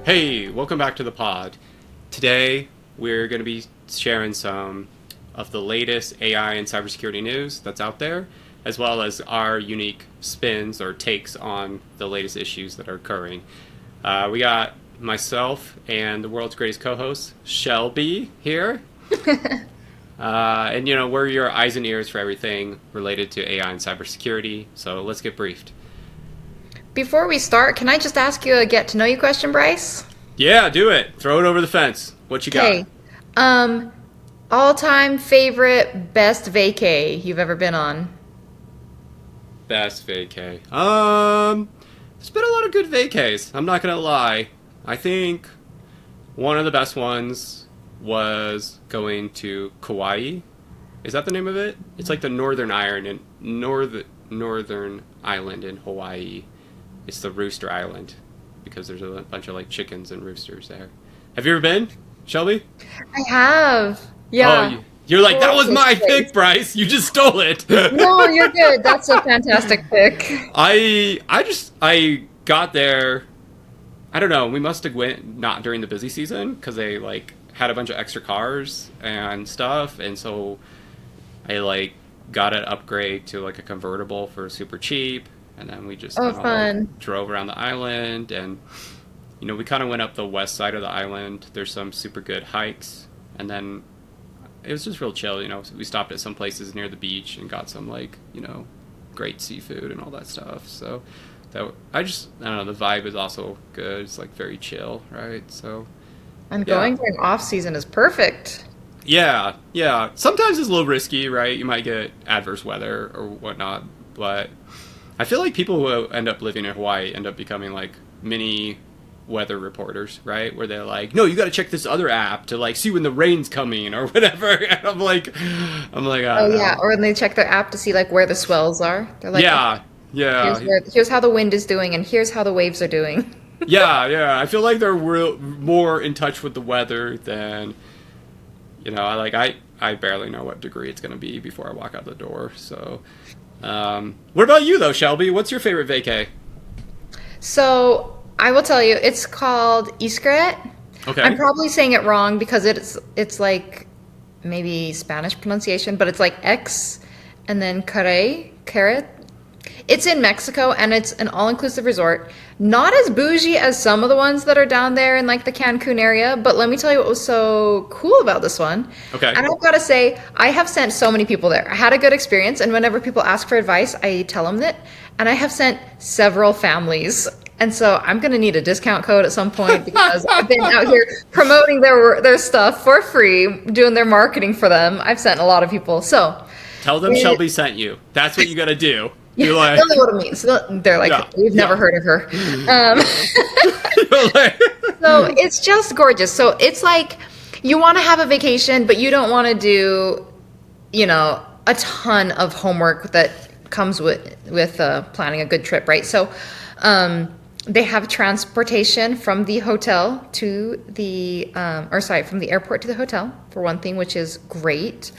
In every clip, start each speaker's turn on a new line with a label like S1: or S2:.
S1: Hey, welcome back to the pod. Today, we're going to be sharing some of the latest AI and cybersecurity news that's out there, as well as our unique spins or takes on the latest issues that are occurring. We got myself and the world's greatest co-host, Shelby, here. And, we're your eyes and ears for everything related to AI and cybersecurity, so let's get briefed.
S2: Before we start, can I just ask you a get-to-know-you question, Bryce?
S1: Yeah, do it. Throw it over the fence. What you got?
S2: Okay. All-time favorite best vacay you've ever been on?
S1: Best vacay. There's been a lot of good vacays. I'm not gonna lie. I think one of the best ones was going to Kauai. Is that the name of it? It's like the northern island in Hawaii. It's the Rooster Island because there's a bunch of like chickens and roosters there. Have you ever been, Shelby?
S2: I have. Yeah.
S1: Oh, you're like, that was my pick, Bryce. You just stole it.
S2: No, you're good. That's a fantastic pick.
S1: I got there. I don't know. We must have went not during the busy season because they like had a bunch of extra cars and stuff, and so I like got an upgrade to like a convertible for super cheap. And then we just drove around the island, and we kind of went up the west side of the island. There's some super good hikes, and then it was just real chill. We stopped at some places near the beach and got some like great seafood and all that stuff. So I don't know. The vibe is also good. It's like very chill, right? So
S2: Going during off season is perfect.
S1: Yeah. Sometimes it's a little risky, right? You might get adverse weather or whatnot, but I feel like people who end up living in Hawaii end up becoming like mini weather reporters, right? Where they're like, no, you got to check this other app to like see when the rain's coming or whatever. And I'm like,
S2: oh yeah, or when they check their app to see like where the swells are. They're like,
S1: yeah.
S2: Here's how the wind is doing, and here's how the waves are doing.
S1: Yeah. I feel like they're more in touch with the weather than, I barely know what degree it's going to be before I walk out the door. So. What about you though, Shelby? What's your favorite vacay?
S2: So I will tell you, it's called Iskret.
S1: Okay.
S2: I'm probably saying it wrong because it's like maybe Spanish pronunciation, but it's like X and then carrot. It's in Mexico, and it's an all-inclusive resort. Not as bougie as some of the ones that are down there in like the Cancun area, but let me tell you what was so cool about this one.
S1: Okay.
S2: And I've got to say, I have sent so many people there. I had a good experience, and whenever people ask for advice, I tell them that. And I have sent several families. And so I'm going to need a discount code at some point because I've been out here promoting their stuff for free, doing their marketing for them. I've sent a lot of people. So
S1: tell them Shelby sent you. That's what you got to do.
S2: Yeah,
S1: like,
S2: they know what it means. They're like, we've never heard of her. So it's just gorgeous. So it's like you want to have a vacation, but you don't want to do, a ton of homework that comes with planning a good trip, right? So they have transportation from the hotel to from the airport to the hotel, for one thing, which is great.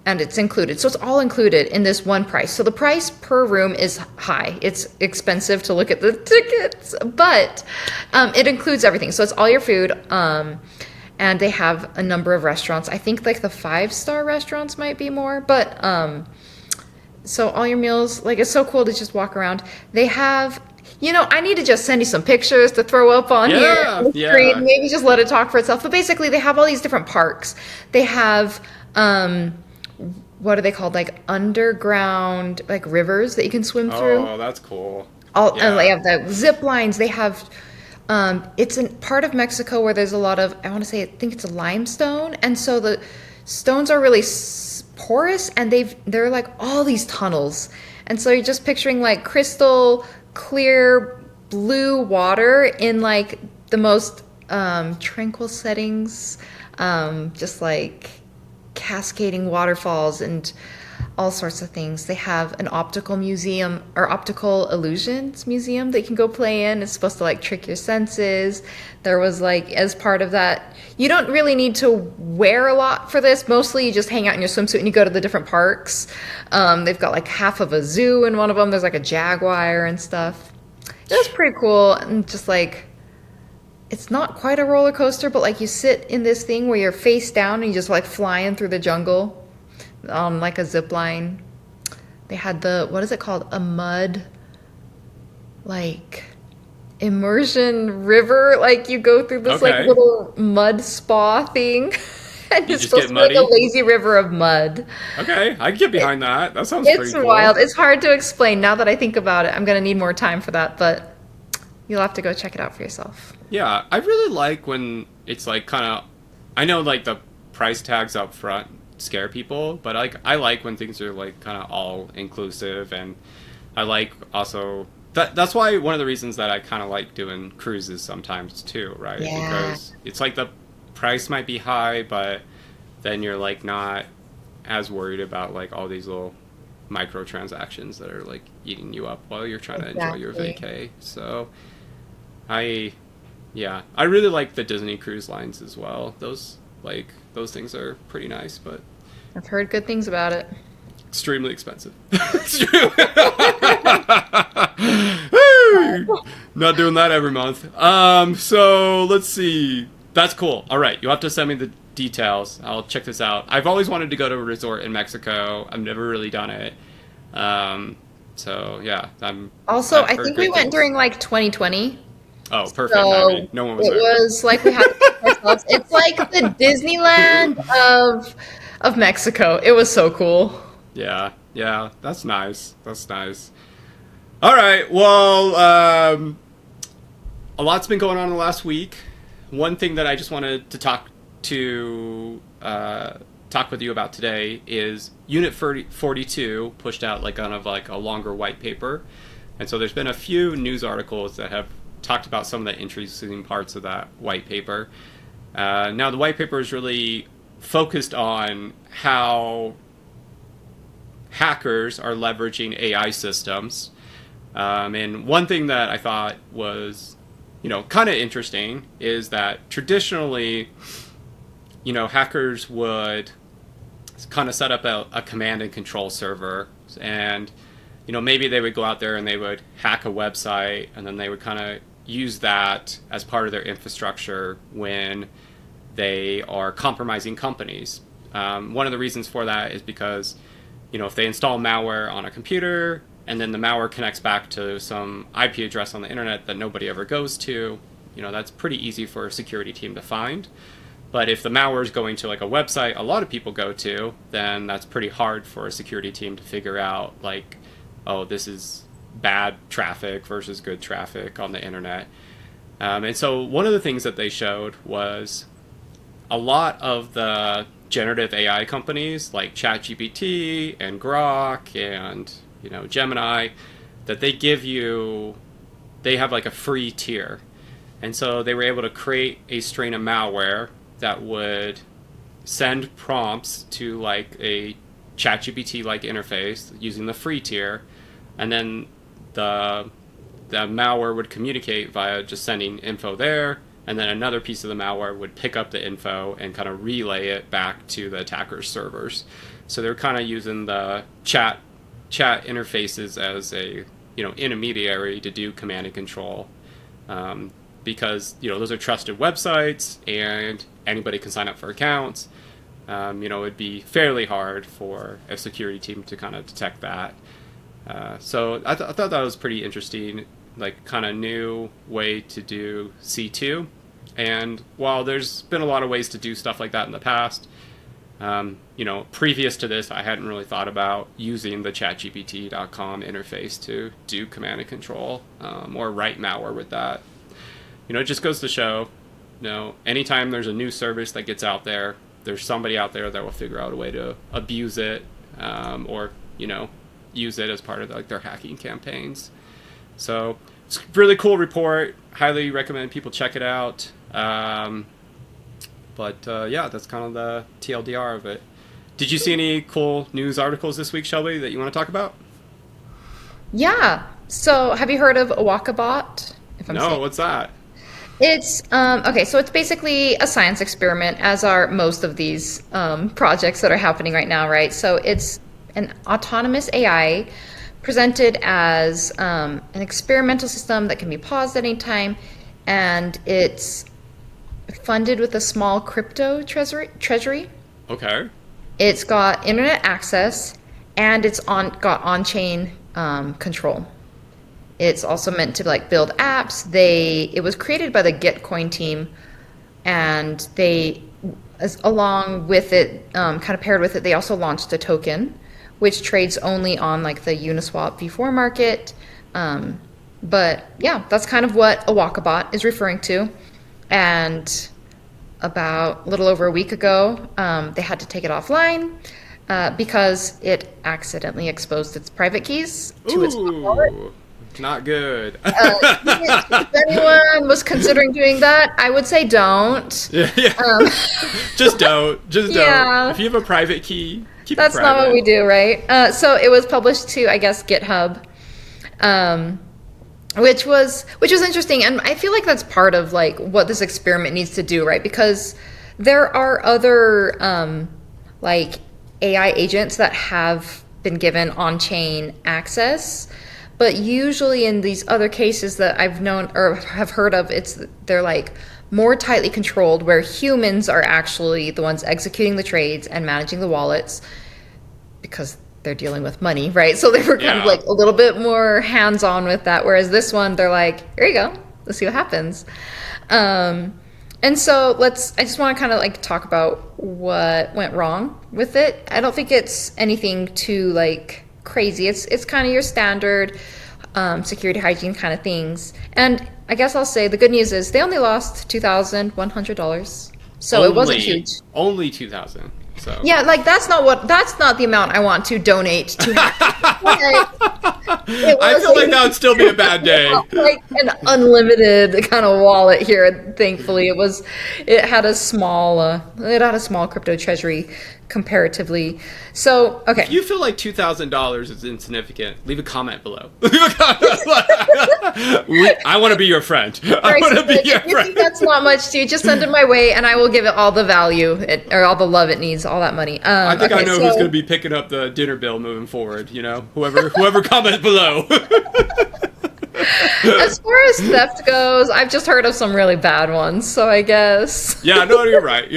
S2: And it's included. So it's all included in this one price. So the price per room is high. It's expensive to look at the tickets, but it includes everything. So it's all your food. And they have a number of restaurants. I think like the 5-star restaurants might be more, but so all your meals, like it's so cool to just walk around. They have, I need to just send you some pictures to throw up on here on the screen. Maybe just let it talk for itself. But basically, they have all these different parks. They have, what are they called? Like underground, like rivers that you can swim through.
S1: Oh, that's cool.
S2: And they have the zip lines. They have, it's in part of Mexico where there's a lot of, I think it's a limestone. And so the stones are really porous, and they're like all these tunnels. And so you're just picturing like crystal clear blue water in like the most tranquil settings, just like cascading waterfalls and all sorts of things. They have an optical museum or optical illusions museum that you can go play in. It's supposed to like trick your senses. There was like, as part of that, you don't really need to wear a lot for this. Mostly you just hang out in your swimsuit and you go to the different parks. They've got like half of a zoo in one of them. There's like a jaguar and stuff. It was pretty cool, and just like it's not quite a roller coaster, but like you sit in this thing where you're face down and you just like flying through the jungle on like a zip line. They had what is it called? A mud, like immersion river. Like you go through this like
S1: Okay.
S2: little mud spa thing. And
S1: You
S2: it's
S1: just
S2: supposed
S1: get
S2: to be like a
S1: muddy?
S2: lazy river of mud.
S1: Okay, I can get behind that. That sounds
S2: It's
S1: pretty cool.
S2: wild. It's hard to explain now that I think about it. I'm gonna need more time for that, but you'll have to go check it out for yourself.
S1: Yeah, I really like when it's like kind of. I know like the price tags up front scare people, but like I like when things are like kind of all inclusive, and I like also that's why one of the reasons that I kind of like doing cruises sometimes too, right?
S2: Yeah.
S1: Because it's like the price might be high, but then you're like not as worried about like all these little microtransactions that are like eating you up while you're trying to enjoy your
S2: Exactly.
S1: vacay. So I yeah, I really like the Disney cruise lines as well. Those things are pretty nice, but
S2: I've heard good things about it.
S1: extremely expensive. Not doing that every month. So let's see. That's cool. All right, you'll have to send me the details. I'll check this out. I've always wanted to go to a resort in Mexico. I've never really done it. So yeah,
S2: Also,
S1: I've
S2: I
S1: heard
S2: think we
S1: great
S2: went
S1: things.
S2: during like 2020.
S1: Oh, perfect. I
S2: So
S1: mean, no one was
S2: it
S1: there.
S2: was like we had to pick ourselves. It's like the Disneyland of Mexico. It was so cool.
S1: Yeah, yeah, that's nice. That's nice. All right, well, a lot's been going on in the last week. One thing that I just wanted to talk with you about today is Unit 42 pushed out like kind of like a longer white paper, and so there's been a few news articles that have talked about some of the interesting parts of that white paper. Now, the white paper is really focused on how hackers are leveraging AI systems. And one thing that I thought was, kind of interesting is that traditionally, hackers would kind of set up a command and control server, and maybe they would go out there and they would hack a website, and then they would kind of use that as part of their infrastructure when they are compromising companies. One of the reasons for that is because if they install malware on a computer and then the malware connects back to some IP address on the internet that nobody ever goes to, that's pretty easy for a security team to find. But if the malware is going to like a website a lot of people go to, then that's pretty hard for a security team to figure out, like, oh, this is bad traffic versus good traffic on the internet. And so one of the things that they showed was a lot of the generative AI companies like ChatGPT and Grok and Gemini, that they have like a free tier. And so they were able to create a strain of malware that would send prompts to like a ChatGPT like interface using the free tier, and then the malware would communicate via just sending info there, and then another piece of the malware would pick up the info and kind of relay it back to the attacker's servers. So they're kind of using the chat interfaces as a intermediary to do command and control, because those are trusted websites and anybody can sign up for accounts. It'd be fairly hard for a security team to kind of detect that. So I thought that was pretty interesting, like kind of new way to do C2. And while there's been a lot of ways to do stuff like that in the past, previous to this, I hadn't really thought about using the ChatGPT.com interface to do command and control or write malware with that. It just goes to show, anytime there's a new service that gets out there, there's somebody out there that will figure out a way to abuse it, or use it as part of like their hacking campaigns. So it's a really cool report. Highly recommend people check it out. But yeah, that's kind of the TLDR of it. Did you see any cool news articles this week, Shelby, that you want to talk about?
S2: Yeah. So have you heard of Awakabot? If I'm
S1: No,
S2: saying
S1: what's that?
S2: it's okay. So it's basically a science experiment, as are most of these projects that are happening right now, right? So it's an autonomous AI presented as an experimental system that can be paused at any time. and it's funded with a small crypto treasury.
S1: Okay.
S2: It's got internet access, and it's got on-chain control. It's also meant to like build apps. It was created by the Gitcoin team, and along with it, kind of paired with it, they also launched a token, which trades only on like the Uniswap V4 market. But yeah, that's kind of what a Walkabout is referring to. And about a little over a week ago, they had to take it offline because it accidentally exposed its private keys to its wallet.
S1: Not good.
S2: If anyone was considering doing that, I would say don't.
S1: Yeah. Just don't. Just don't. If you have a private key, keep it private. That's
S2: not what we do, right? So it was published to, I guess, GitHub, which was interesting, and I feel like that's part of like what this experiment needs to do, right? Because there are other like AI agents that have been given on-chain access. But usually in these other cases that I've known or have heard of, they're like more tightly controlled, where humans are actually the ones executing the trades and managing the wallets because they're dealing with money, right? So they were kind of like a little bit more hands-on with that. Whereas this one, they're like, here you go, let's see what happens. And so I just want to kind of like talk about what went wrong with it. I don't think it's anything too like crazy. It's kind of your standard security hygiene kind of things. And I guess I'll say the good news is they only lost $2,100. So it wasn't huge.
S1: Only $2,000. So
S2: yeah, like that's not the amount I want to donate to.
S1: I feel like that would still be a bad day.
S2: Like an unlimited kind of wallet here. Thankfully, it had a small crypto treasury comparatively. So okay.
S1: If you feel like $2,000 is insignificant, leave a comment below. I want to be your friend. I want to be your friend. If you think that's not much to you, just send it my way, and I will give it all the value or all the love it needs, all that money. I think I know who's going to be picking up the dinner bill moving forward. You know, whoever comments below.
S2: As far as theft goes, I've just heard of some really bad ones, so I guess.
S1: Yeah, no, you're right.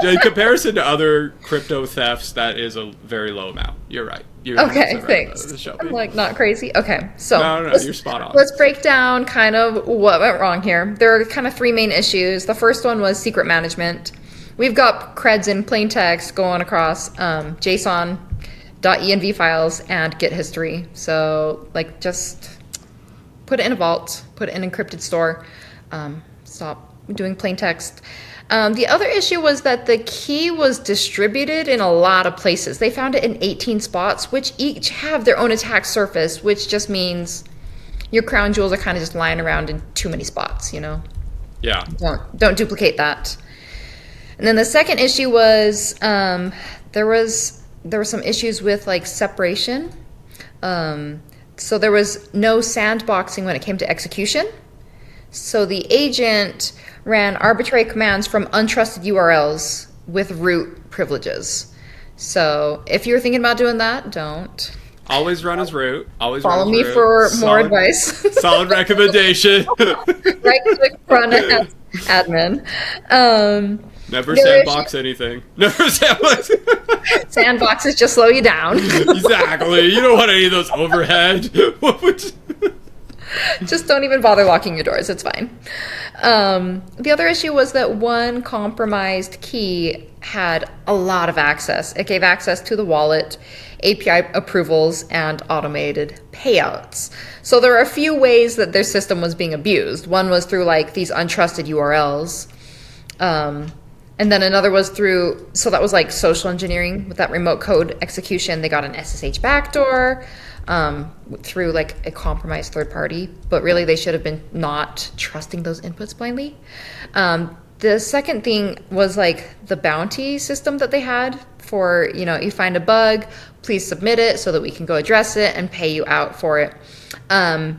S1: In comparison to other crypto thefts, that is a very low amount. You're right.
S2: Okay, thanks. I'm like not crazy. Okay, so
S1: no, you're spot on.
S2: Let's break down kind of what went wrong here. There are kind of three main issues. The first one was secret management. We've got creds in plain text going across JSON.env files and Git history. So like just put it in a vault, put it in an encrypted store, stop doing plain text. The other issue was that the key was distributed in a lot of places. They found it in 18 spots, which each have their own attack surface, which just means your crown jewels are kind of just lying around in too many spots, you know?
S1: Yeah.
S2: Don't duplicate that. And then the second issue was there were some issues with like separation. So there was no sandboxing when it came to execution. So the agent ran arbitrary commands from untrusted URLs with root privileges. So if you're thinking about doing that, don't.
S1: Always run as root. Always
S2: follow
S1: run
S2: me
S1: as root.
S2: for more advice.
S1: Solid recommendation.
S2: Right click run as admin.
S1: Never sandbox anything. Never sandbox.
S2: Sandboxes just slow you down.
S1: Exactly. You don't want any of those overhead.
S2: Just don't even bother locking your doors. It's fine. The other issue was that one compromised key had a lot of access. It gave access to the wallet, API approvals, and automated payouts. So there are a few ways that their system was being abused. One was through like these untrusted URLs. And then another was so that was like social engineering with that remote code execution. They got an SSH backdoor through like a compromised third party, but really they should have been not trusting those inputs blindly. The second thing was like the bounty system that they had for, you find a bug, please submit it so that we can go address it and pay you out for it. I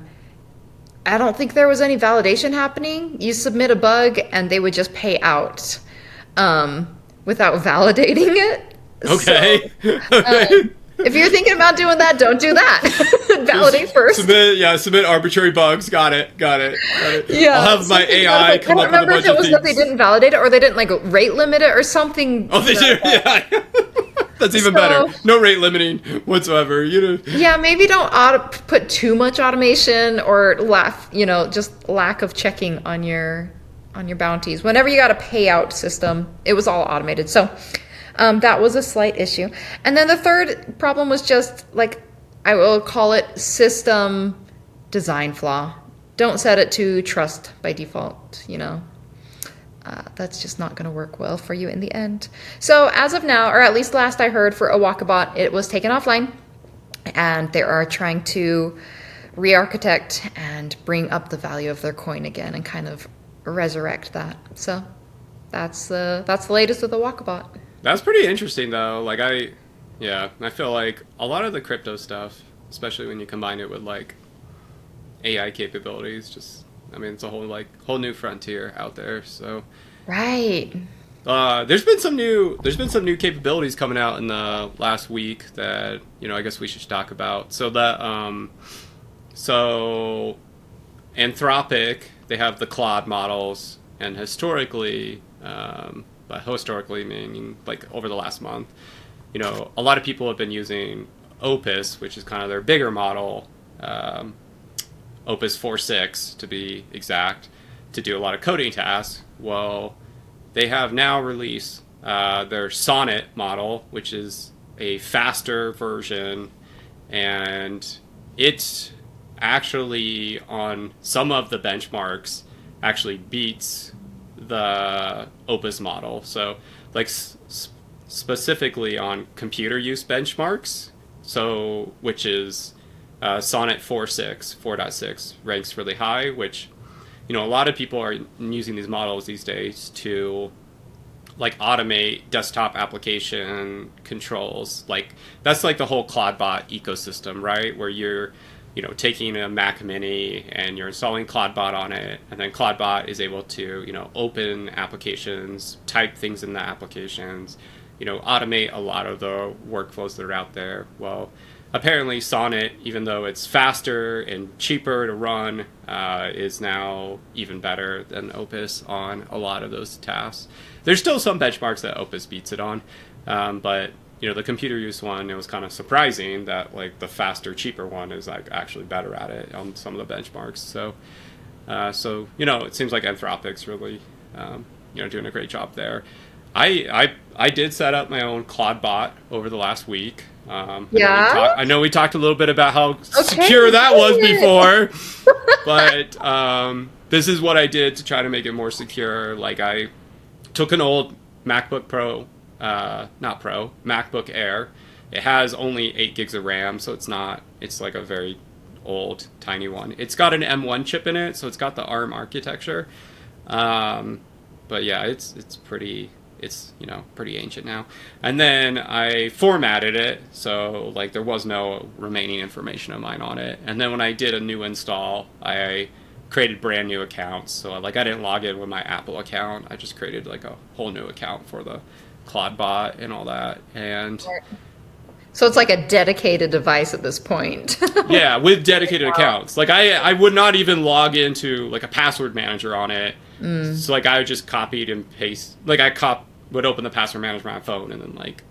S2: don't think there was any validation happening. You submit a bug and they would just pay out without validating it.
S1: Okay. Okay.
S2: If you're thinking about doing that, don't do that. Validate first.
S1: Submit arbitrary bugs. Got it.
S2: Yeah.
S1: I'll have my AI come up with a bunch of things.
S2: I don't remember if it was that they didn't validate it or they didn't like rate limit it or something.
S1: Oh, they did. Yeah. That's even better. No rate limiting whatsoever.
S2: Yeah, maybe don't put too much automation or just lack of checking on your bounties. Whenever you got a payout system, it was all automated. So that was a slight issue. And then the third problem was just like, I will call it system design flaw. Don't set it to trust by default, That's just not going to work well for you in the end. So as of now, or at least last I heard for AiCyber.Bot, it was taken offline. And they are trying to re-architect and bring up the value of their coin again and kind of resurrect that. So that's the latest with AiCyber.Bot.
S1: That's pretty interesting, though. I feel like a lot of the crypto stuff, especially when you combine it with like AI capabilities, it's a whole new frontier out there. So
S2: right.
S1: There's been some new capabilities coming out in the last week that I guess we should talk about. So Anthropic, they have the Claude models, and historically, but historically meaning like over the last month, a lot of people have been using Opus, which is kind of their bigger model, Opus 4.6 to be exact, to do a lot of coding tasks. Well, they have now released their Sonnet model, which is a faster version, and it's actually on some of the benchmarks actually beats the Opus model. So like specifically on computer use benchmarks, so which is Sonnet 4.6 ranks really high, which a lot of people are using these models these days to like automate desktop application controls. Like that's like the whole Cloudbot ecosystem, right? Where you're taking a Mac Mini and you're installing Cloudbot on it, and then Cloudbot is able to open applications, type things in the applications, automate a lot of the workflows that are out there. Well, apparently Sonnet, even though it's faster and cheaper to run, is now even better than Opus on a lot of those tasks. There's still some benchmarks that Opus beats it on, but the computer use one, it was kind of surprising that like the faster, cheaper one is like actually better at it on some of the benchmarks. So it seems like Anthropic's really doing a great job there. I did set up my own Cloudbot over the last week. I know we talked a little bit about how secure that was before, but this is what I did to try to make it more secure. Like I took an old MacBook Pro, MacBook Air. It has only 8 gigs of RAM, so it's like a very old, tiny one. It's got an M1 chip in it, so it's got the ARM architecture. But yeah, it's pretty ancient now. And then I formatted it, so like there was no remaining information of mine on it. And then when I did a new install, I created brand new accounts. So like I didn't log in with my Apple account. I just created like a whole new account for the Cloudbot and all that. And
S2: so it's like a dedicated device at this point.
S1: Yeah, with dedicated accounts. Like I would not even log into like a password manager on it. So like I just copied and paste. Like would open the password manager on my phone and then like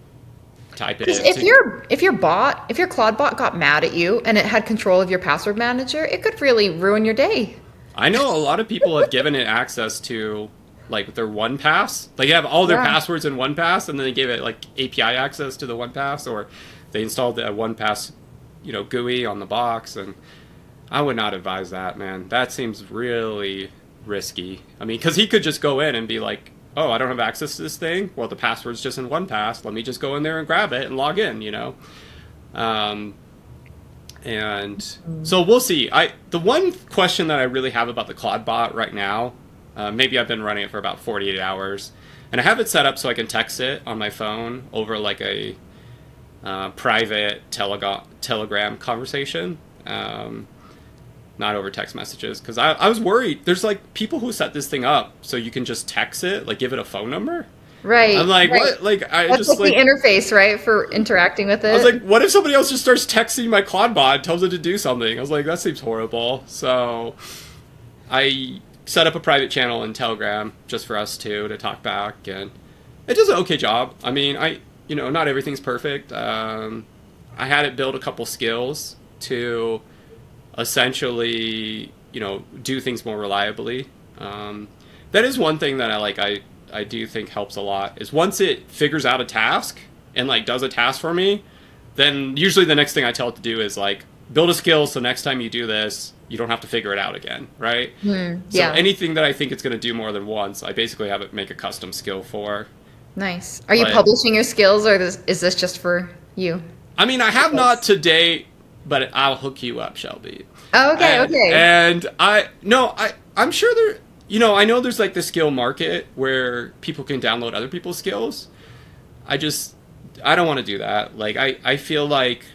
S1: type it in.
S2: If your Cloudbot got mad at you and it had control of your password manager, it could really ruin your day.
S1: I know a lot of people have given it access to like their 1Pass. Like you have all their passwords in 1Pass, and then they gave it like API access to the 1Pass, or they installed the 1Pass, GUI on the box. And I would not advise that, man. That seems really risky. I mean, because he could just go in and be like, oh, I don't have access to this thing. Well, the password's just in 1Pass. Let me just go in there and grab it and log in, And so we'll see. The one question that I really have about the Cloudbot right now, maybe I've been running it for about 48 hours, and I have it set up so I can text it on my phone over like a private Telegram conversation, not over text messages, because I was worried. There's like people who set this thing up so you can just text it, like give it a phone number.
S2: Right.
S1: I'm like,
S2: Right.
S1: what? Like, I
S2: That's
S1: just
S2: like the
S1: like,
S2: interface, right, for interacting with
S1: I was
S2: it.
S1: like, what if somebody else just starts texting my Cloudbot and tells it to do something? I was like, that seems horrible. So I set up a private channel in Telegram just for us two to talk back, and it does an okay job. I mean, not everything's perfect. I had it build a couple skills to essentially, do things more reliably. That is one thing that I do think helps a lot is once it figures out a task and like does a task for me, then usually the next thing I tell it to do is like build a skill so next time you do this, you don't have to figure it out again, right? So
S2: Yeah.
S1: anything that I think it's going to do more than once, I basically have it make a custom skill for.
S2: Nice. Are you
S1: But
S2: publishing your skills, or is this just for you?
S1: I mean, I have not to date, but I'll hook you up, Shelby.
S2: Oh, okay,
S1: And,
S2: okay.
S1: and I'm sure there, I know there's like the skill market where people can download other people's skills. I don't want to do that. Like, I feel like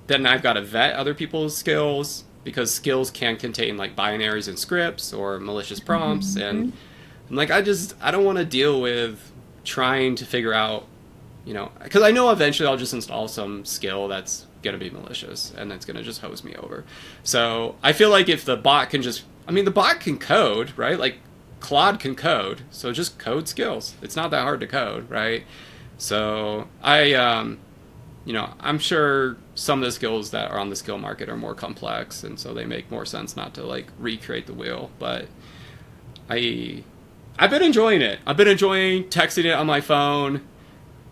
S1: then I've got to vet other people's skills because skills can contain like binaries and scripts or malicious prompts. And I'm like, I don't want to deal with trying to figure out, because I know eventually I'll just install some skill that's going to be malicious and that's going to just hose me over. So I feel like if the bot can the bot can code, right? Like Claude can code. So just code skills. It's not that hard to code, right? So I'm sure some of the skills that are on the skill market are more complex, and so they make more sense not to like recreate the wheel. But I've been enjoying it. I've been enjoying texting it on my phone.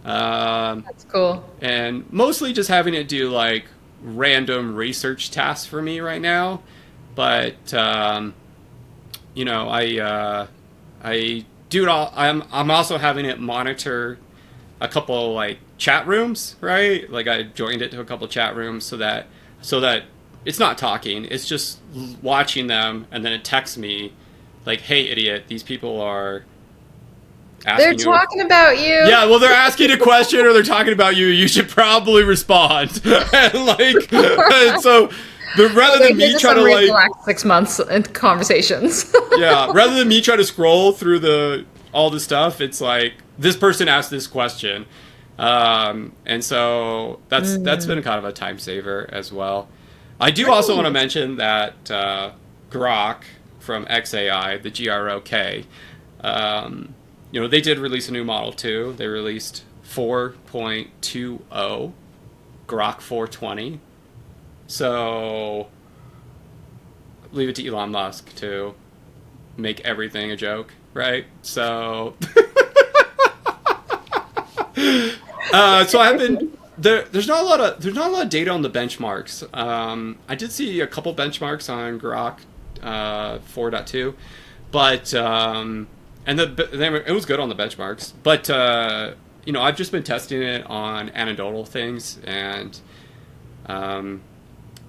S2: That's cool.
S1: And mostly just having it do like random research tasks for me right now. But I do it all. I'm also having it monitor a couple like chat rooms, right? Like I joined it to a couple chat rooms so that it's not talking, it's just watching them, and then it texts me like, "Hey, idiot! These people are
S2: They're talking about you."
S1: Yeah, well, they're asking a question or they're talking about you. You should probably respond." And so, but rather than me try to like,
S2: the last 6 months in conversations.
S1: yeah, rather than me try to scroll through all the stuff, it's like this person asked this question, and so that's been kind of a time saver as well. I do also want to mention that Grok from XAI, the GROK, they did release a new model too. They released 4.20 Grok 420. So leave it to Elon Musk to make everything a joke, right? So so I've been there's not a lot of data on the benchmarks. I did see a couple benchmarks on Grok 4.2, but it was good on the benchmarks. But I've just been testing it on anecdotal things and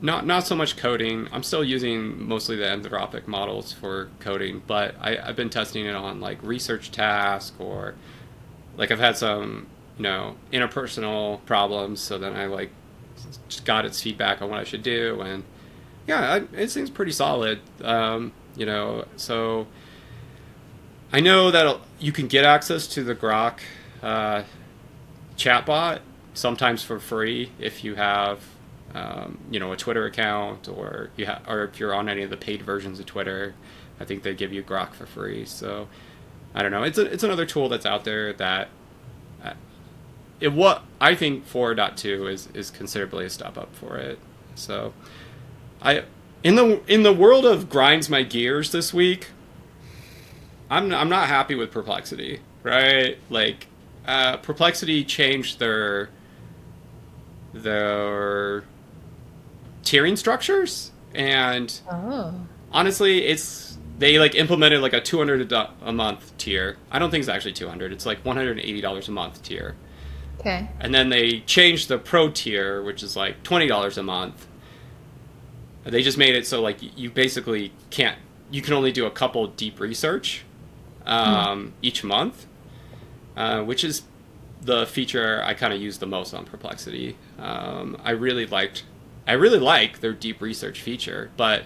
S1: not so much coding. I'm still using mostly the Anthropic models for coding, but I've been testing it on like research tasks, or like I've had some interpersonal problems, so then I like just got its feedback on what I should do, and yeah, it seems pretty solid. So I know that you can get access to the Grok chatbot sometimes for free if you have a Twitter account, or if you're on any of the paid versions of Twitter. I think they give you Grok for free. So I don't know. It's another tool that's out there that what I think 4.2 is considerably a step up for it. So in the world of grinds my gears this week, I'm not happy with Perplexity, right? Like Perplexity changed their tiering structures, and honestly, they like implemented like a $200 a month tier. I don't think it's actually 200. It's like $180 a month tier.
S2: Okay.
S1: And then they changed the pro tier, which is like $20 a month. They just made it so like you basically you can only do a couple deep research each month, which is the feature I kind of use the most on Perplexity. I really like their deep research feature, but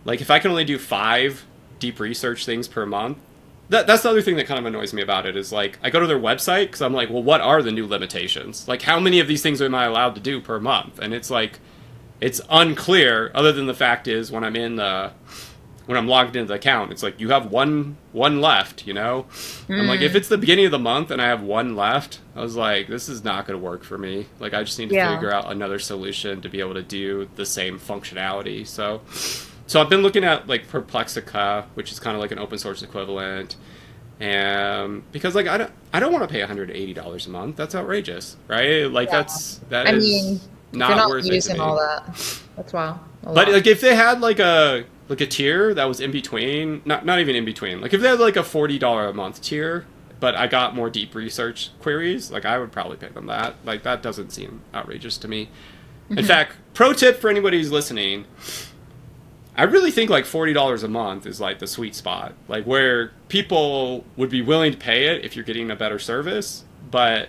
S1: like if I can only do 5 deep research things per month, that's the other thing that kind of annoys me about it is like I go to their website because I'm like, well, what are the new limitations? Like, how many of these things am I allowed to do per month? And it's like, it's unclear. Other than the fact is when I'm logged into the account, it's like you have one left. You know, I'm like, if it's the beginning of the month and I have one left, I was like, this is not going to work for me. Like, I just need to figure out another solution to be able to do the same functionality. So I've been looking at like Perplexica, which is kind of like an open source equivalent, and because like I don't want to pay $180 a month. That's outrageous, right? Like that is not worth it to me.
S2: All that. That's wow.
S1: But like if they had like a tier that was in between, not even in between. Like if they had like a $40 a month tier, but I got more deep research queries, like I would probably pay them that. Like that doesn't seem outrageous to me. In fact, pro tip for anybody who's listening. I really think like $40 a month is like the sweet spot, like where people would be willing to pay it if you're getting a better service, but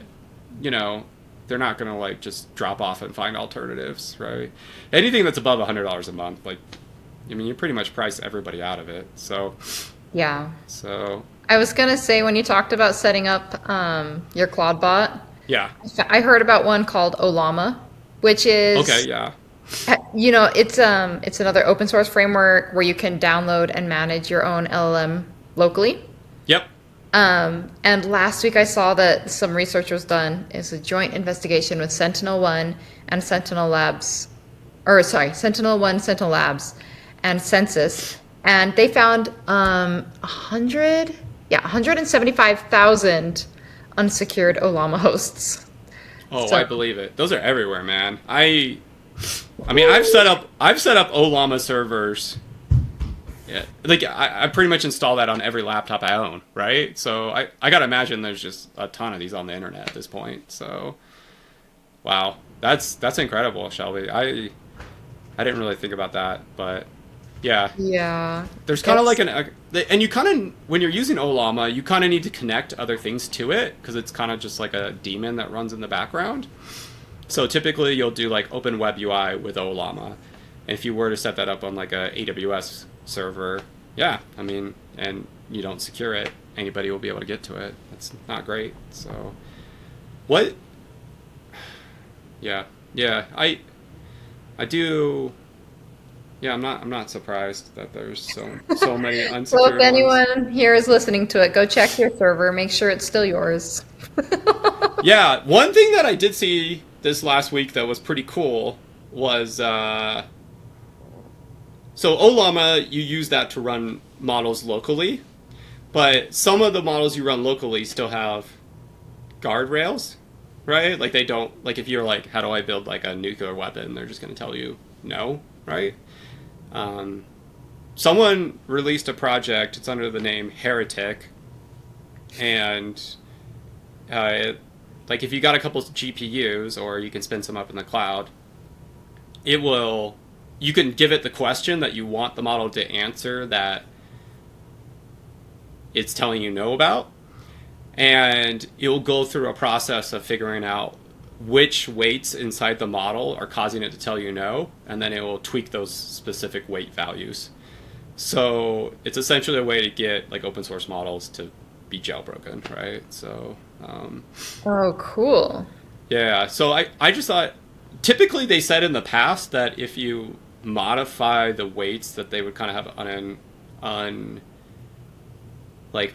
S1: you know, they're not going to like just drop off and find alternatives, right? Anything that's above $100 a month, like, I mean, you pretty much price everybody out of it. So,
S2: yeah.
S1: So
S2: I was going to say, when you talked about setting up your Cloudbot,
S1: yeah,
S2: I heard about one called Olama, which is
S1: okay, yeah.
S2: You know, it's another open source framework where you can download and manage your own LLM locally.
S1: Yep.
S2: And last week I saw that some research was done. It's a joint investigation with Sentinel-1 and Sentinel Labs, Sentinel-1, Sentinel Labs, and Census, and they found 175,000 unsecured Olama hosts.
S1: Oh, so, I believe it. Those are everywhere, man. I mean, I've set up Olama servers. Yeah, like I pretty much install that on every laptop I own, right? So I gotta imagine there's just a ton of these on the internet at this point. So, wow, that's incredible, Shelby. I didn't really think about that, but yeah.
S2: Yeah.
S1: There's kind of like and you kind of, when you're using Olama, you kind of need to connect other things to it because it's kind of just like a daemon that runs in the background. So typically you'll do like Open Web UI with Olama. And if you were to set that up on like a AWS server, yeah, I mean, and you don't secure it, anybody will be able to get to it. That's not great. So what? Yeah. I do. Yeah, I'm not surprised that there's so many unsecured
S2: So if anyone
S1: ones.
S2: here is listening to it, go check your server, make sure it's still yours.
S1: Yeah, one thing that I did see this last week that was pretty cool was so Olama, you use that to run models locally, but some of the models you run locally still have guardrails, right? Like they don't, like if you're like, how do I build like a nuclear weapon? They're just going to tell you no, right? Someone released a project, it's under the name Heretic, and like if you got a couple GPUs, or you can spin some up in the cloud, you can give it the question that you want the model to answer that it's telling you no about, and it'll go through a process of figuring out which weights inside the model are causing it to tell you no, and then it will tweak those specific weight values. So it's essentially a way to get like open source models to be jailbroken, right? So
S2: Oh, cool.
S1: yeah, so I just thought, typically they said in the past that if you modify the weights, that they would kind of have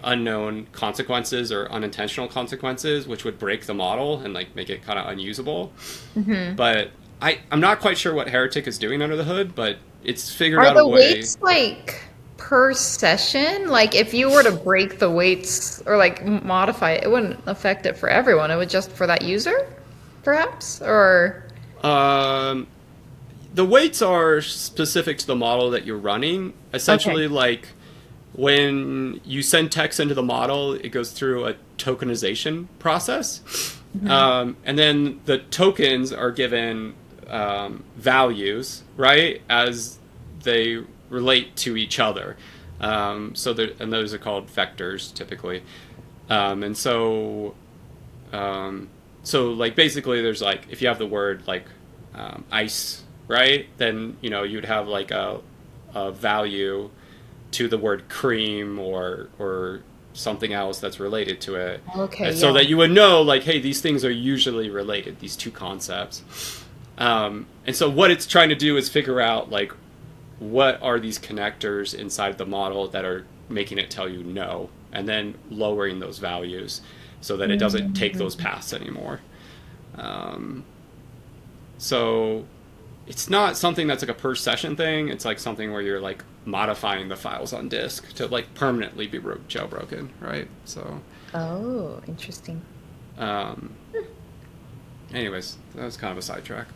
S1: unknown consequences or unintentional consequences, which would break the model and like make it kind of unusable. Mm-hmm. But I'm not quite sure what Heretic is doing under the hood, but it's figured out a way. Are the
S2: weights like per session? Like if you were to break the weights or like modify it, it wouldn't affect it for everyone. It would just for that user, perhaps? Or
S1: the weights are specific to the model that you're running. Essentially, like when you send text into the model, it goes through a tokenization process. Mm-hmm. And then the tokens are given values, right, as they relate to each other. And those are called vectors typically. So like basically there's like, if you have the word like ice, right, then you'd have like a value to the word cream or something else that's related to it.
S2: Okay,
S1: And so
S2: yeah.
S1: that you would know, like, hey, these things are usually related, these two concepts. And so what it's trying to do is figure out, like, what are these connectors inside the model that are making it tell you no, and then lowering those values so that it doesn't take those paths anymore. So it's not something that's like a per session thing. It's like something where you're like modifying the files on disk to like permanently be jailbroken, right? So.
S2: Oh, interesting.
S1: Anyways, that was kind of a sidetrack,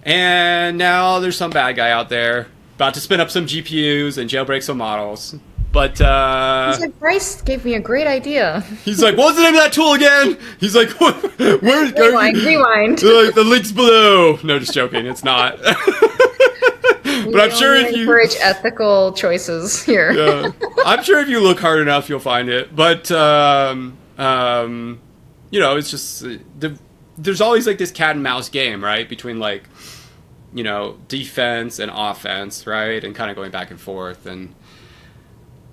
S1: and now there's some bad guy out there about to spin up some GPUs and jailbreak some models. But
S2: He's like, Bryce gave me a great idea.
S1: he's like, "What's the name of that tool again?" He's like, "Where?"
S2: Rewind.
S1: Like, the link's below. No, just joking. It's not. But I'm sure if you
S2: encourage ethical choices here.
S1: Yeah, I'm sure if you look hard enough, you'll find it. But it's just there's always like this cat and mouse game, right? Between like, defense and offense, right? And kind of going back and forth. And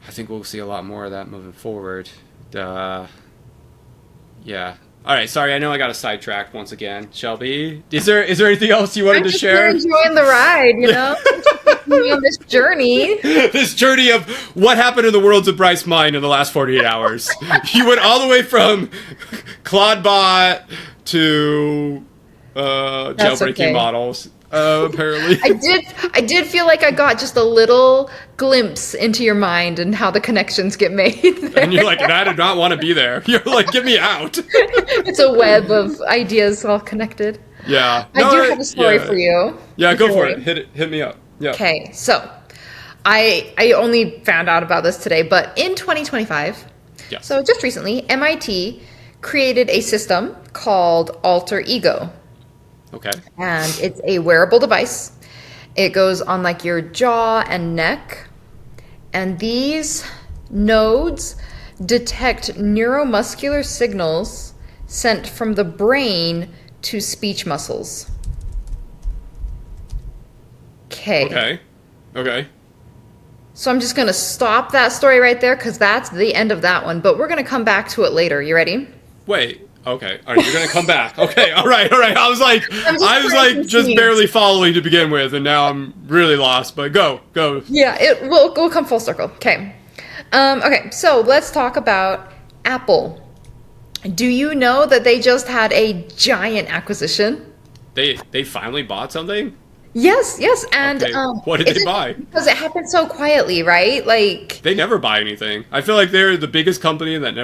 S1: I think we'll see a lot more of that moving forward. Yeah. All right. Sorry, I know I got a sidetracked once again. Shelby, is there anything else you wanted to share?
S2: I'm just enjoying the ride, on this journey.
S1: This journey of what happened in the worlds of Bryce's mind in the last 48 hours. You went all the way from Cloudbot to jailbreaking models. Apparently,
S2: I did feel like I got just a little glimpse into your mind and how the connections get made there.
S1: And you're like, and I did not want to be there. You're like, get me out.
S2: It's a web of ideas all connected.
S1: Yeah,
S2: I do have a story for you.
S1: Yeah, go for it. Hit me up. Yeah.
S2: Okay, so I only found out about this today, but in 2025,
S1: Yes.
S2: so just recently, MIT created a system called Alter Ego.
S1: Okay.
S2: And it's a wearable device. It goes on like your jaw and neck. And these nodes detect neuromuscular signals sent from the brain to speech muscles. Okay. So I'm just going to stop that story right there because that's the end of that one. But we're going to come back to it later. You ready?
S1: Wait. Okay. All right. You're gonna come back. Okay. All right. I was like just barely following to begin with, and now I'm really lost. But go.
S2: Yeah. We'll come full circle. Okay. Okay. So let's talk about Apple. Do you know that they just had a giant acquisition?
S1: They finally bought something?
S2: Yes, and
S1: okay. What did they buy?
S2: Because it happened so quietly, right? Like
S1: they never buy anything. I feel like they're the biggest company that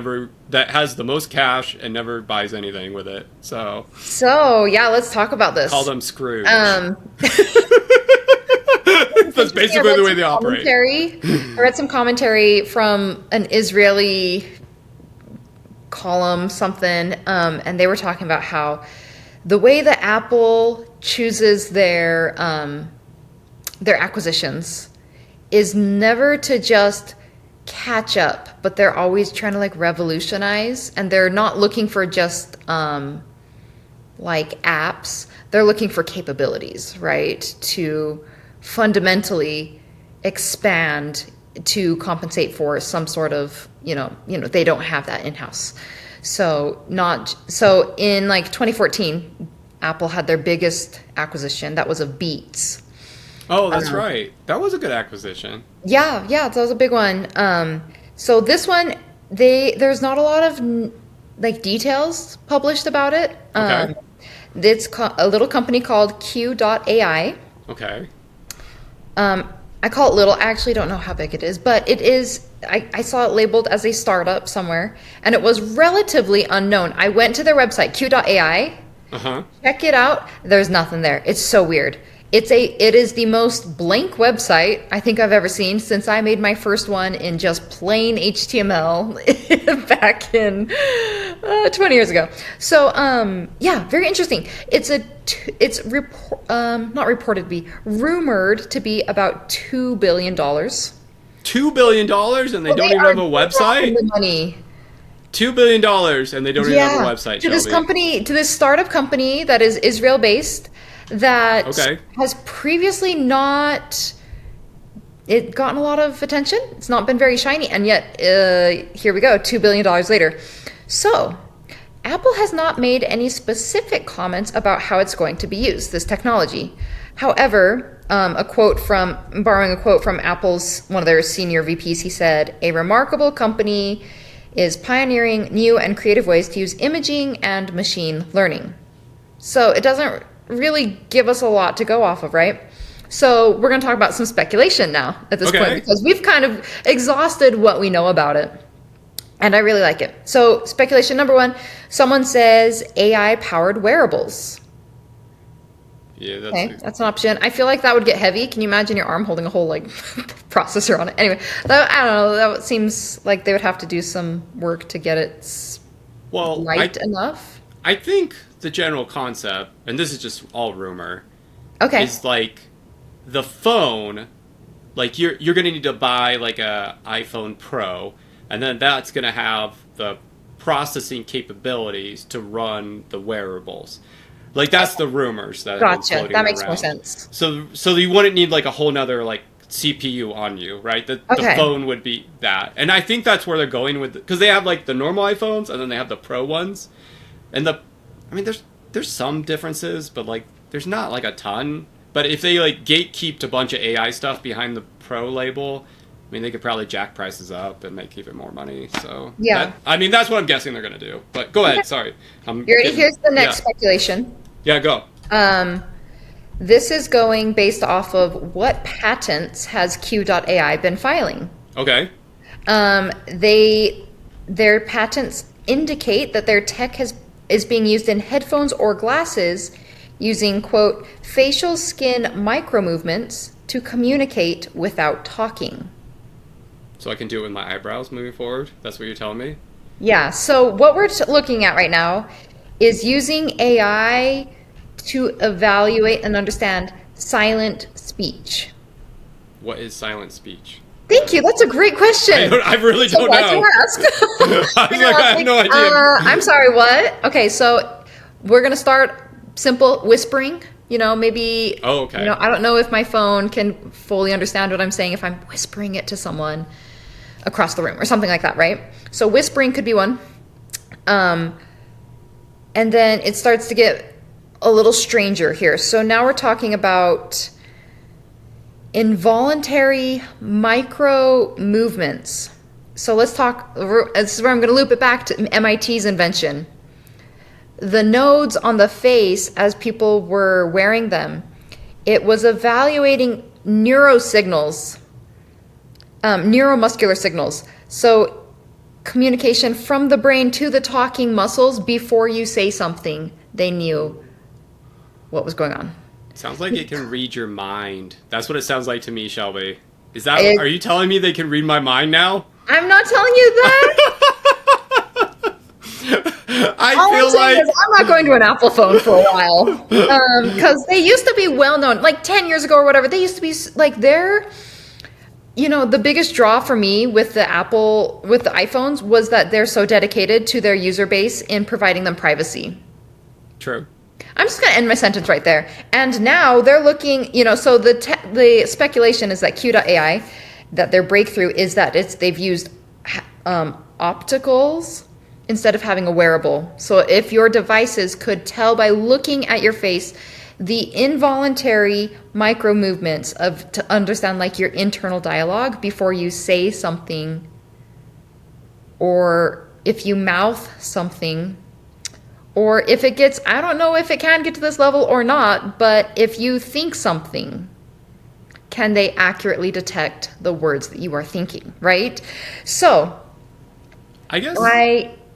S1: has the most cash and never buys anything with it. So
S2: yeah, let's talk about this.
S1: Call them Scrooge. That's basically the way they operate.
S2: I read some commentary from an Israeli column, something, and they were talking about how the way that Apple chooses their acquisitions is never to just catch up, but they're always trying to like revolutionize, and they're not looking for just like apps. They're looking for capabilities, right? To fundamentally expand to compensate for some sort of, they don't have that in-house. So in like 2014, Apple had their biggest acquisition. That was of Beats.
S1: Oh, that's right. That was a good acquisition.
S2: Yeah, that was a big one. So this one, there's not a lot of like details published about it.
S1: Okay.
S2: It's a little company called Q.AI.
S1: Okay.
S2: I call it little. I actually don't know how big it is, but it is. I saw it labeled as a startup somewhere, and it was relatively unknown. I went to their website, Q.AI. Check it out. There's nothing there. It's so weird. It is the most blank website I think I've ever seen since I made my first one in just plain HTML back in 20 years ago. So yeah, very interesting. It's not reported to be, rumored to be about $2 billion.
S1: $2 billion, and they don't even have a website?
S2: The money.
S1: $2 billion, and they don't even have a website.
S2: To this startup company that is Israel based, that has previously not it gotten a lot of attention. It's not been very shiny, and yet here we go, $2 billion later. So Apple has not made any specific comments about how it's going to be used, this technology. However, borrowing a quote from Apple's, one of their senior VPs, he said, "A remarkable company is pioneering new and creative ways to use imaging and machine learning." So it doesn't really give us a lot to go off of, right? So we're going to talk about some speculation now at this point, because we've kind of exhausted what we know about it. And I really like it. So speculation number one, someone says AI-powered wearables.
S1: Yeah,
S2: that's an option. I feel like that would get heavy. Can you imagine your arm holding a whole processor on it? Anyway, I don't know. That seems like they would have to do some work to get it enough.
S1: I think the general concept, and this is just all rumor, is like the phone, like you're going to need to buy like a iPhone Pro, and then that's going to have the processing capabilities to run the wearables. Like that's the rumors that
S2: gotcha. That makes more sense.
S1: So you wouldn't need like a whole nother like CPU on you, right? The phone would be that, and I think that's where they're going with, because they have like the normal iPhones and then they have the Pro ones, and there's some differences, but like there's not like a ton. But if they like gatekeeped a bunch of AI stuff behind the Pro label, I mean, they could probably jack prices up and make even more money. So
S2: yeah,
S1: that's what I'm guessing they're gonna do. But go ahead. Sorry,
S2: here's the next speculation.
S1: Yeah, go.
S2: This is going based off of what patents has Q.AI been filing.
S1: Okay.
S2: Their patents indicate that their tech is being used in headphones or glasses using, quote, facial skin micromovements to communicate without talking.
S1: So I can do it with my eyebrows moving forward? That's what you're telling me?
S2: Yeah, so what we're looking at right now is using AI to evaluate and understand silent speech.
S1: What is silent speech?
S2: Thank you. That's a great question.
S1: I really don't know. I have no idea.
S2: I'm sorry, what? Okay, so we're going to start simple whispering. Maybe.
S1: Oh, okay.
S2: I don't know if my phone can fully understand what I'm saying if I'm whispering it to someone across the room or something like that, right? So whispering could be one. And then it starts to get a little stranger here. So now we're talking about involuntary micro movements. So let's talk, this is where I'm going to loop it back to MIT's invention. The nodes on the face as people were wearing them, it was evaluating neuromuscular signals. So communication from the brain to the talking muscles before you say something, they knew what was going on.
S1: Sounds like it can read your mind. That's what it sounds like to me, Shelby. Are you telling me they can read my mind now?
S2: I'm not telling you that. I'm not going to an Apple phone for a while. Because they used to be well known, like 10 years ago or whatever. They used to be like the biggest draw for me with the iPhones was that they're so dedicated to their user base in providing them privacy.
S1: True.
S2: I'm just going to end my sentence right there. And now they're looking, so the speculation is that Q.AI, that their breakthrough is that they've used opticals instead of having a wearable. So if your devices could tell by looking at your face the involuntary micro movements to understand like your internal dialogue before you say something, or if you mouth something, or if it gets, I don't know if it can get to this level or not, but if you think something, can they accurately detect the words that you are thinking, right? So,
S1: I guess.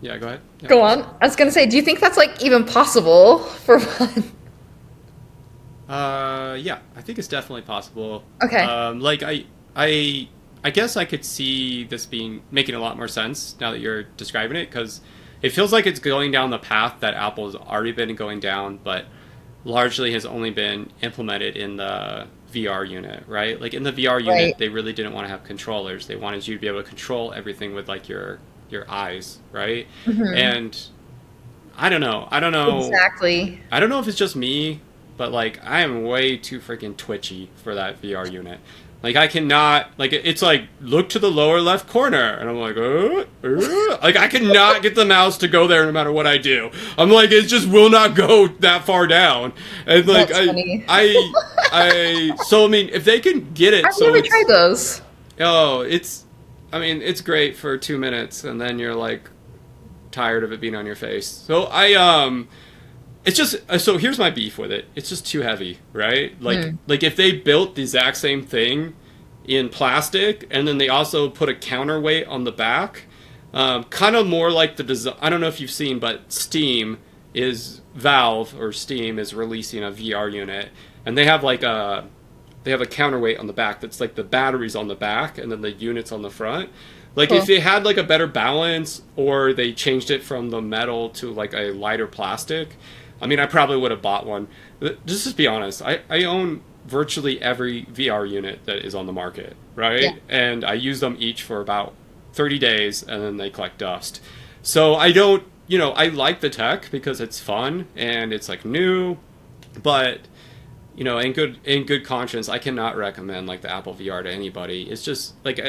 S1: Yeah, go ahead. Yeah.
S2: Go on. I was going to say, do you think that's like even possible for one?
S1: Yeah, I think it's definitely possible.
S2: Okay.
S1: I guess I could see this making a lot more sense now that you're describing it, because it feels like it's going down the path that Apple's already been going down, but largely has only been implemented in the VR unit, right? Like in the VR unit, They really didn't want to have controllers. They wanted you to be able to control everything with like your eyes, right? Mm-hmm. And I don't know.
S2: Exactly.
S1: I don't know if it's just me, but like I am way too freaking twitchy for that VR unit. Like I cannot, like it's like look to the lower left corner, and I'm like, like I cannot get the mouse to go there no matter what I do. I'm like, it just will not go that far down. And like
S2: That's funny.
S1: so I mean, if they can get it,
S2: I've
S1: so
S2: never
S1: it's
S2: tried those.
S1: oh, I mean, it's great for 2 minutes, and then you're like tired of it being on your face. So it's just so here's my beef with it. It's just too heavy, right? Like if they built the exact same thing in plastic and then they also put a counterweight on the back, kind of more like the design. I don't know if you've seen, but Valve or Steam is releasing a VR unit, and they have a counterweight on the back that's like the batteries on the back and then the units on the front. Like
S2: Cool.
S1: if they had like a better balance, or they changed it from the metal to like a lighter plastic, I mean, I probably would have bought one. Just to be honest, I own virtually every VR unit that is on the market, right?
S2: Yeah.
S1: And I use them each for about 30 days, and then they collect dust. So I don't, I like the tech because it's fun and it's like new, but in good conscience, I cannot recommend like the Apple VR to anybody. It's just like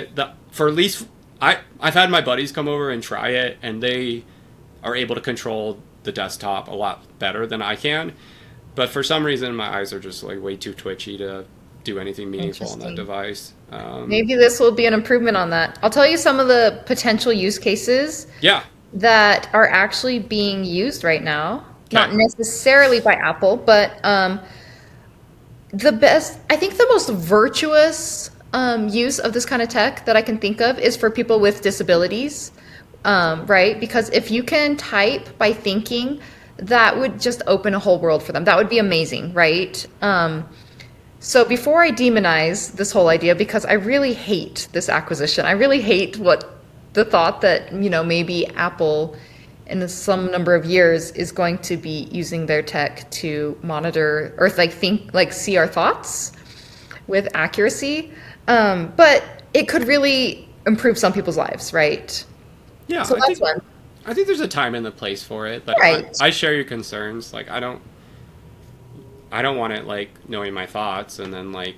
S1: for at least I've had my buddies come over and try it, and they are able to control the desktop a lot better than I can. But for some reason, my eyes are just like way too twitchy to do anything meaningful on that
S2: Interesting.
S1: device.
S2: Maybe this will be an improvement on that. I'll tell you some of the potential use cases
S1: Yeah.
S2: that are actually being used right now. Not
S1: Okay.
S2: necessarily by Apple, but I think the most virtuous use of this kind of tech that I can think of is for people with disabilities, right? Because if you can type by thinking, that would just open a whole world for them. That would be amazing, right? So before I demonize this whole idea, because I really hate this acquisition, I really hate the thought that, maybe Apple in some number of years is going to be using their tech to monitor or see our thoughts with accuracy. But it could really improve some people's lives, right?
S1: Yeah.
S2: So that's one.
S1: I think there's a time and a place for it, but
S2: Right.
S1: I share your concerns. Like I don't want it like knowing my thoughts and then like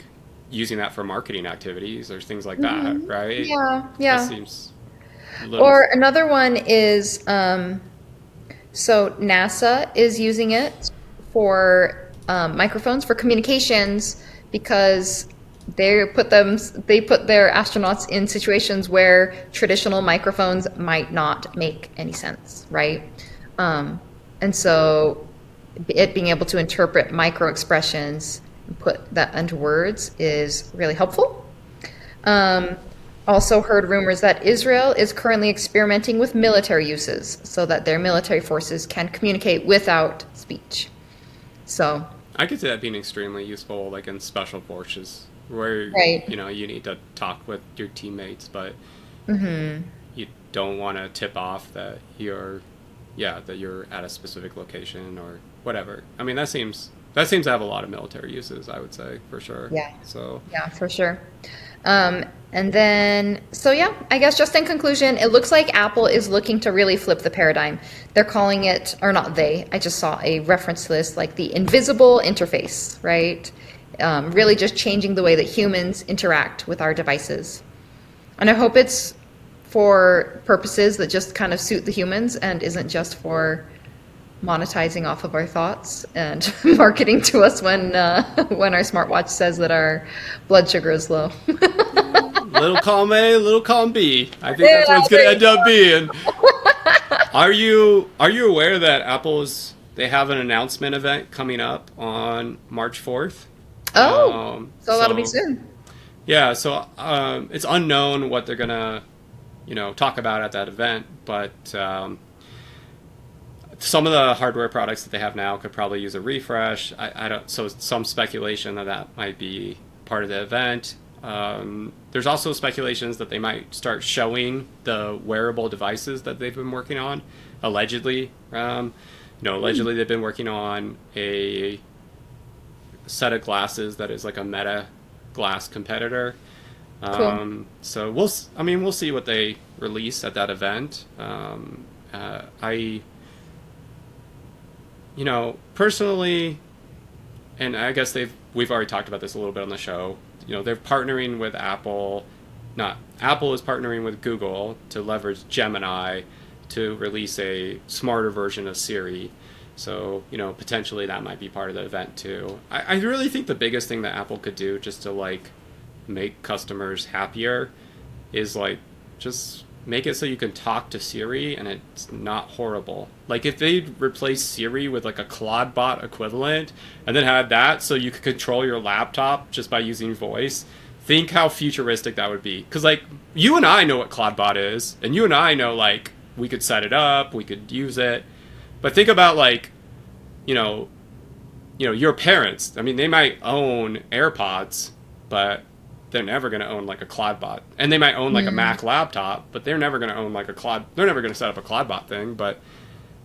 S1: using that for marketing activities or things like that, right?
S2: Yeah,
S1: That
S2: yeah.
S1: seems a little.
S2: Or another one is, so NASA is using it for microphones for communications because they put their astronauts in situations where traditional microphones might not make any sense, right? And so it being able to interpret micro expressions and put that into words is really helpful. Also heard rumors that Israel is currently experimenting with military uses so that their military forces can communicate without speech. So,
S1: I could see that being extremely useful, like in special forces, where
S2: Right.
S1: you need to talk with your teammates, but
S2: mm-hmm.
S1: you don't want to tip off that you're at a specific location or whatever. I mean, that seems to have a lot of military uses, I would say, for sure.
S2: Yeah.
S1: So
S2: Yeah, for sure. And then, so yeah, I guess just in conclusion, it looks like Apple is looking to really flip the paradigm. They're calling it, or not they, I just saw a reference to this, like the invisible interface, right? Really just changing the way that humans interact with our devices. And I hope it's for purposes that just kind of suit the humans and isn't just for monetizing off of our thoughts and marketing to us when our smartwatch says that our blood sugar is low.
S1: little column A, little column B. I think that's what it's going to end up being. Are you aware that they have an announcement event coming up on March 4th?
S2: Oh, so that'll be soon.
S1: Yeah, so it's unknown what they're gonna, talk about at that event, but some of the hardware products that they have now could probably use a refresh. I don't. So some speculation that might be part of the event. There's also speculations that they might start showing the wearable devices that they've been working on. Allegedly, allegedly they've been working on a set of glasses that is like a Meta glass competitor.
S2: Cool.
S1: So we'll see what they release at that event. Personally, and I guess we've already talked about this a little bit on the show. they're partnering with Apple. Not Apple is partnering with Google to leverage Gemini to release a smarter version of Siri. So, potentially that might be part of the event too. I really think the biggest thing that Apple could do just to like make customers happier is like just make it so you can talk to Siri and it's not horrible. Like if they replace Siri with like a Cloudbot equivalent and then had that so you could control your laptop just by using voice, think how futuristic that would be. Because like you and I know what Cloudbot is, and you and I know like we could set it up, we could use it. But think about like, your parents. I mean, they might own AirPods, but they're never going to own like a Cloudbot. And they might own like a Mac laptop, but they're never going to own like they're never going to set up a Cloudbot thing. But,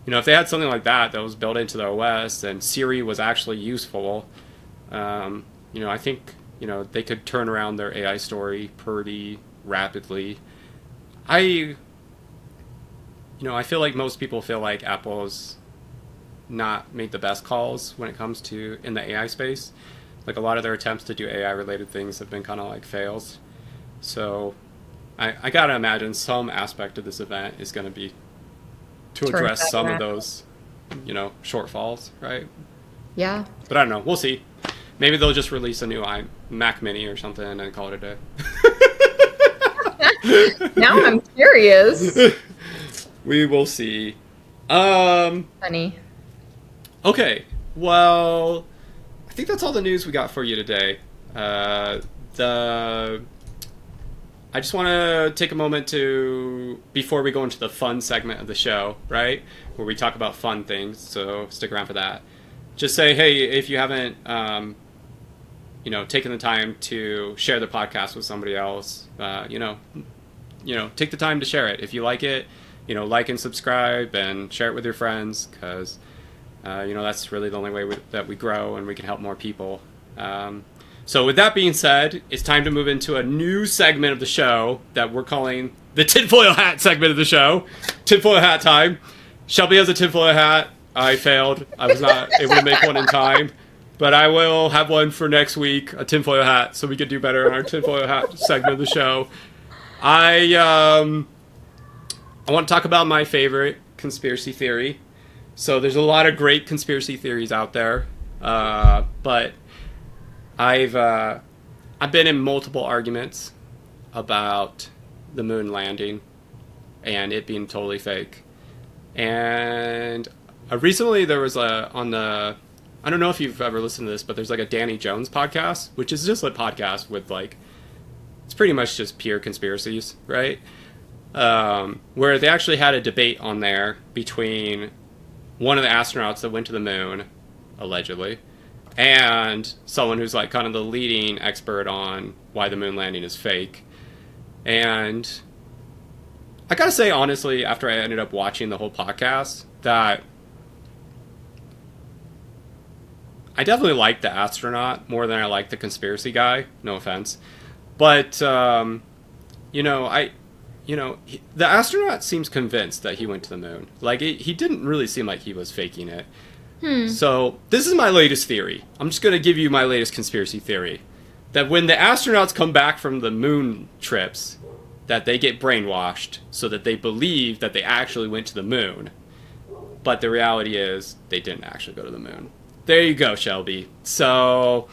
S1: if they had something like that was built into the OS and Siri was actually useful, I think, they could turn around their AI story pretty rapidly. I feel like most people feel like Apple's not made the best calls when it comes to in the AI space. Like a lot of their attempts to do AI related things have been kind of like fails. So I gotta imagine some aspect of this event is going to be to address some of those, shortfalls, right?
S2: Yeah.
S1: But I don't know. We'll see. Maybe they'll just release a new Mac Mini or something and call it a day.
S2: Now I'm curious.
S1: We will see.
S2: Funny.
S1: Okay. Well, I think that's all the news we got for you today. I just want to take a moment before we go into the fun segment of the show, right? Where we talk about fun things, so stick around for that. Just say, hey, if you haven't, taken the time to share the podcast with somebody else, take the time to share it. If you like it, like and subscribe and share it with your friends because, that's really the only way that we grow and we can help more people. So with that being said, it's time to move into a new segment of the show that we're calling the tinfoil hat segment of the show. Tinfoil hat time. Shelby has a tinfoil hat. I failed. I was not able to make one in time. But I will have one for next week, a tinfoil hat, so we could do better in our tinfoil hat segment of the show. I want to talk about my favorite conspiracy theory. So there's a lot of great conspiracy theories out there, but I've been in multiple arguments about the moon landing and it being totally fake. And recently there was I don't know if you've ever listened to this, but there's like a Danny Jones podcast, which is just a podcast with like, it's pretty much just pure conspiracies, right? Where they actually had a debate on there between one of the astronauts that went to the moon, allegedly, and someone who's like kind of the leading expert on why the moon landing is fake. And I gotta say, honestly, after I ended up watching the whole podcast, that I definitely like the astronaut more than I like the conspiracy guy. No offense. But, the astronaut seems convinced that he went to the moon. Like, he didn't really seem like he was faking it. So, this is my latest theory. I'm just going to give you my latest conspiracy theory. That when the astronauts come back from the moon trips, that they get brainwashed so that they believe that they actually went to the moon. But the reality is, they didn't actually go to the moon. There you go, Shelby. So,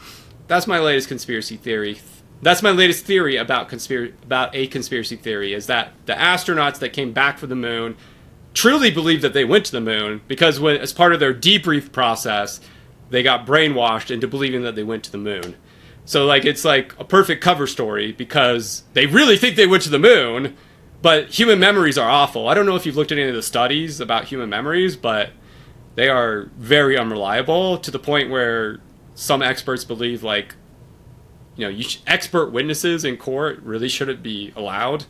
S1: that's my latest conspiracy theory. That's my latest theory about a conspiracy theory, is that the astronauts that came back from the moon truly believe that they went to the moon because as part of their debrief process, they got brainwashed into believing that they went to the moon. So, like, it's like a perfect cover story because they really think they went to the moon, but human memories are awful. I don't know if you've looked at any of the studies about human memories, but they are very unreliable to the point where some experts believe, like, expert witnesses in court really shouldn't be allowed.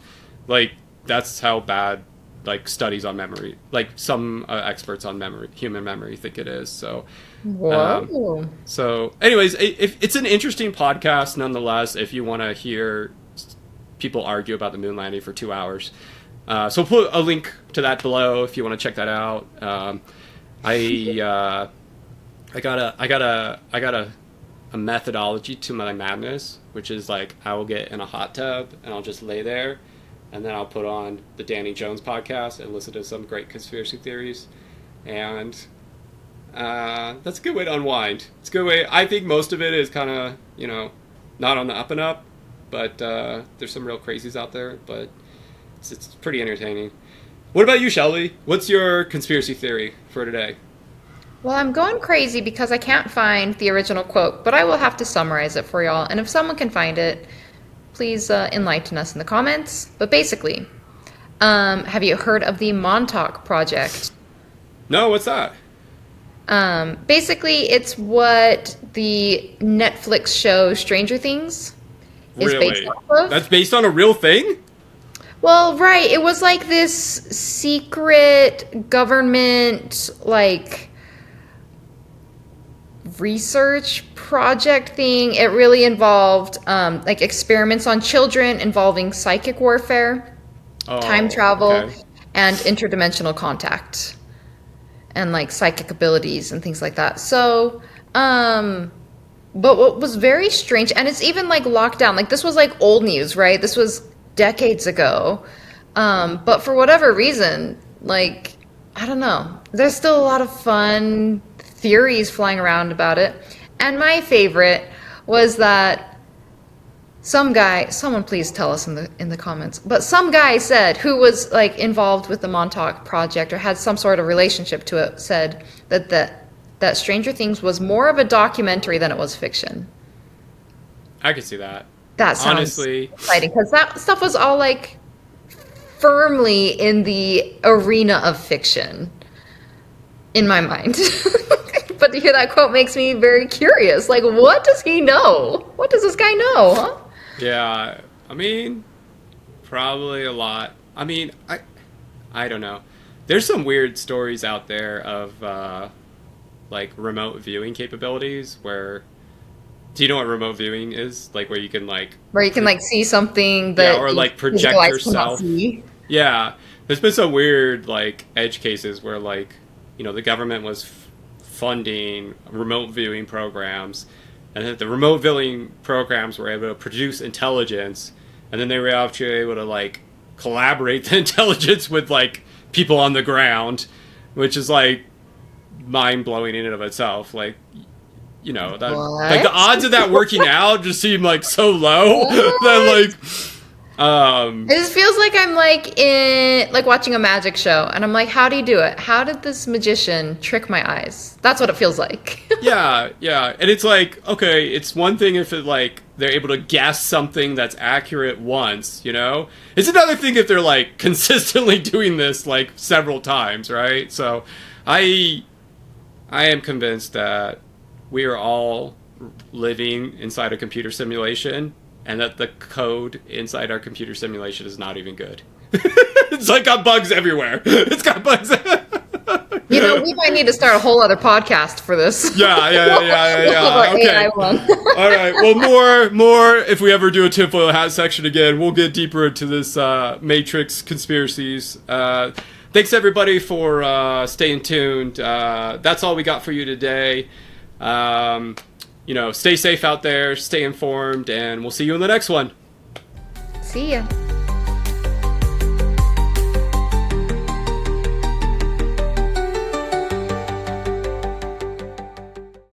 S1: Like, that's how bad, like, studies on memory, like, some experts on human memory think it is. So,
S2: Whoa.
S1: So, anyways, it's an interesting podcast nonetheless if you want to hear people argue about the moon landing for 2 hours. So we'll put a link to that below if you want to check that out. I gotta a methodology to my madness, which is like I will get in a hot tub and I'll just lay there, and then I'll put on the Danny Jones podcast and listen to some great conspiracy theories, and that's a good way to unwind. It's a good way. I think most of it is kind of, not on the up and up, but there's some real crazies out there, but it's pretty entertaining. What about you, Shelby? What's your conspiracy theory for today?
S2: Well, I'm going crazy because I can't find the original quote, but I will have to summarize it for y'all. And if someone can find it, please enlighten us in the comments. But basically, have you heard of the Montauk Project?
S1: No, what's that?
S2: Basically, it's what the Netflix show Stranger Things is based off of.
S1: That's based on a real thing?
S2: Well, right. It was like this secret government, like, research project thing. It really involved like experiments on children involving psychic warfare, time travel, and interdimensional contact, and like psychic abilities and things like that. So but what was very strange, and it's even like locked down, like this was like old news, right? This was decades ago, but for whatever reason, like, I don't know, there's still a lot of fun theories flying around about it. And my favorite was that someone please tell us in the comments, but some guy said, who was like involved with the Montauk Project or had some sort of relationship to it, said that Stranger Things was more of a documentary than it was fiction.
S1: I could see that.
S2: That sounds honestly exciting, because that stuff was all like firmly in the arena of fiction in my mind. But to hear that quote makes me very curious. Like, what does he know? What does this guy know, huh?
S1: Yeah, I mean, probably a lot. I mean, I don't know. There's some weird stories out there of like remote viewing capabilities where... Do you know what remote viewing is? Like where you can see something that or like project yourself. Yeah. There's been some weird like edge cases where like, the government was funding remote viewing programs, and that the remote viewing programs were able to produce intelligence, and then they were actually able to like collaborate the intelligence with like people on the ground, which is like mind blowing in and of itself. Like, that like the odds of that working out just seem like so low that like
S2: it just feels like I'm like in like watching a magic show, and I'm like, how do you do it? How did this magician trick my eyes? That's what it feels like.
S1: yeah, and it's like, okay, it's one thing if it like they're able to guess something that's accurate once, It's another thing if they're like consistently doing this like several times, right? So I am convinced that we are all living inside a computer simulation, and that the code inside our computer simulation is not even good. It's like got bugs everywhere. It's got bugs.
S2: We might need to start a whole other podcast for this.
S1: Yeah. Okay. AI one. All right. Well, more. If we ever do a tinfoil hat section again, we'll get deeper into this Matrix conspiracies. Thanks everybody for staying tuned. That's all we got for you today. Stay safe out there, stay informed, and we'll see you in the next one.
S2: See ya.